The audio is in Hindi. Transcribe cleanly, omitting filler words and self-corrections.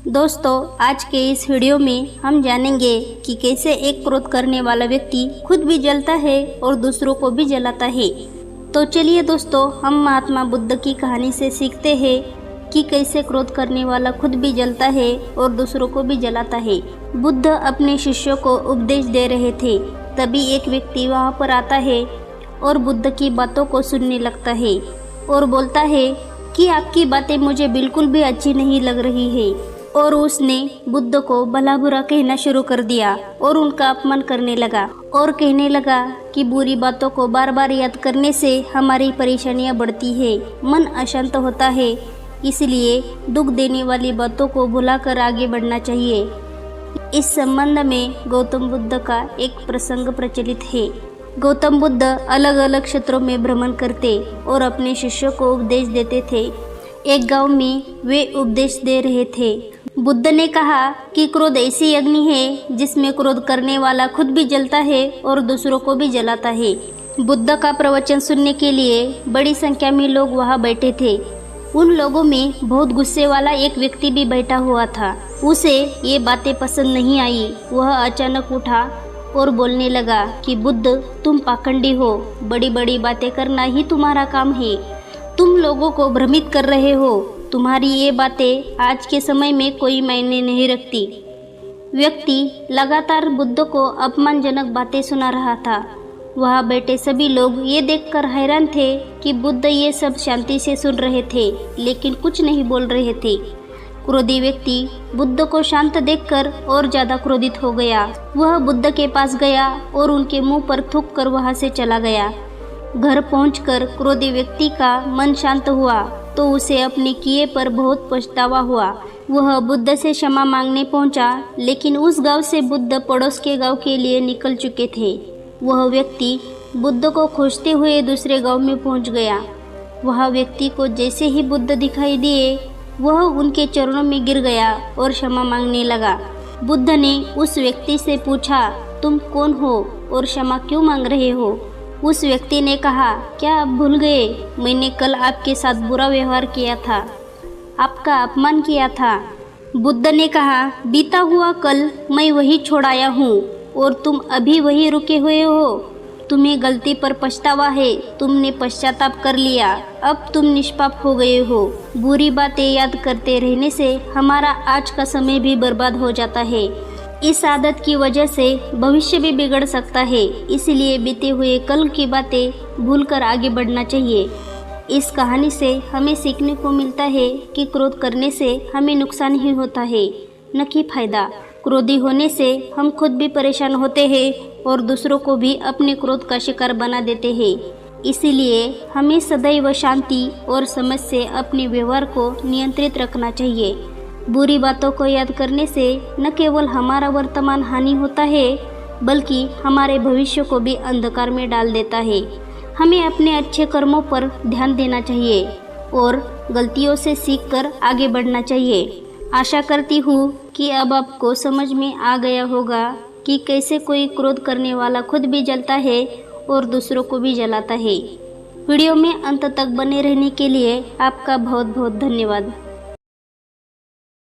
दोस्तों, आज के इस वीडियो में हम जानेंगे कि कैसे एक क्रोध करने वाला व्यक्ति खुद भी जलता है और दूसरों को भी जलाता है। तो चलिए दोस्तों, हम महात्मा बुद्ध की कहानी से सीखते हैं कि कैसे क्रोध करने वाला खुद भी जलता है और दूसरों को भी जलाता है। बुद्ध अपने शिष्यों को उपदेश दे रहे थे, तभी एक व्यक्ति वहाँ पर आता है और बुद्ध की बातों को सुनने लगता है और बोलता है कि आपकी बातें मुझे बिल्कुल भी अच्छी नहीं लग रही है। और उसने बुद्ध को भला बुरा कहना शुरू कर दिया और उनका अपमान करने लगा और कहने लगा कि बुरी बातों को बार बार याद करने से हमारी परेशानियां बढ़ती है, मन अशांत होता है, इसलिए दुख देने वाली बातों को भुलाकर आगे बढ़ना चाहिए। इस संबंध में गौतम बुद्ध का एक प्रसंग प्रचलित है। गौतम बुद्ध अलग अलग क्षेत्रों में भ्रमण करते और अपने शिष्यों को उपदेश देते थे। एक गांव में वे उपदेश दे रहे थे। बुद्ध ने कहा कि क्रोध ऐसी अग्नि है जिसमें क्रोध करने वाला खुद भी जलता है और दूसरों को भी जलाता है। बुद्ध का प्रवचन सुनने के लिए बड़ी संख्या में लोग वहां बैठे थे। उन लोगों में बहुत गुस्से वाला एक व्यक्ति भी बैठा हुआ था। उसे ये बातें पसंद नहीं आई। वह अचानक उठा और बोलने लगा कि बुद्ध, तुम पाखंडी हो, बड़ी बड़ी बातें करना ही तुम्हारा काम है, तुम लोगों को भ्रमित कर रहे हो, तुम्हारी ये बातें आज के समय में कोई मायने नहीं रखती। व्यक्ति लगातार बुद्ध को अपमानजनक बातें सुना रहा था। वहाँ बैठे सभी लोग ये देखकर हैरान थे कि बुद्ध ये सब शांति से सुन रहे थे, लेकिन कुछ नहीं बोल रहे थे। क्रोधी व्यक्ति बुद्ध को शांत देखकर और ज़्यादा क्रोधित हो गया। वह बुद्ध के पास गया और उनके मुंह पर थूक कर वहाँ से चला गया। घर पहुंचकर क्रोधी व्यक्ति का मन शांत हुआ तो उसे अपने किए पर बहुत पछतावा हुआ। वह बुद्ध से क्षमा मांगने पहुंचा, लेकिन उस गांव से बुद्ध पड़ोस के गांव के लिए निकल चुके थे। वह व्यक्ति बुद्ध को खोजते हुए दूसरे गांव में पहुंच गया। वह व्यक्ति को जैसे ही बुद्ध दिखाई दिए, वह उनके चरणों में गिर गया और क्षमा मांगने लगा। बुद्ध ने उस व्यक्ति से पूछा, तुम कौन हो और क्षमा क्यों मांग रहे हो? उस व्यक्ति ने कहा, क्या आप भूल गए, मैंने कल आपके साथ बुरा व्यवहार किया था, आपका अपमान किया था। बुद्ध ने कहा, बीता हुआ कल मैं वही छोड़ाया हूँ और तुम अभी वही रुके हुए हो। तुम्हें गलती पर पछतावा है, तुमने पश्चाताप कर लिया, अब तुम निष्पाप हो गए हो। बुरी बातें याद करते रहने से हमारा आज का समय भी बर्बाद हो जाता है। इस आदत की वजह से भविष्य भी बिगड़ सकता है, इसलिए बीते हुए कल की बातें भूलकर आगे बढ़ना चाहिए। इस कहानी से हमें सीखने को मिलता है कि क्रोध करने से हमें नुकसान ही होता है, न कि फायदा। क्रोधी होने से हम खुद भी परेशान होते हैं और दूसरों को भी अपने क्रोध का शिकार बना देते हैं। इसीलिए हमें सदैव शांति और समझ से अपने व्यवहार को नियंत्रित रखना चाहिए। बुरी बातों को याद करने से न केवल हमारा वर्तमान हानि होता है, बल्कि हमारे भविष्य को भी अंधकार में डाल देता है। हमें अपने अच्छे कर्मों पर ध्यान देना चाहिए और गलतियों से सीखकर आगे बढ़ना चाहिए। आशा करती हूँ कि अब आपको समझ में आ गया होगा कि कैसे कोई क्रोध करने वाला खुद भी जलता है और दूसरों को भी जलाता है। वीडियो में अंत तक बने रहने के लिए आपका बहुत बहुत धन्यवाद।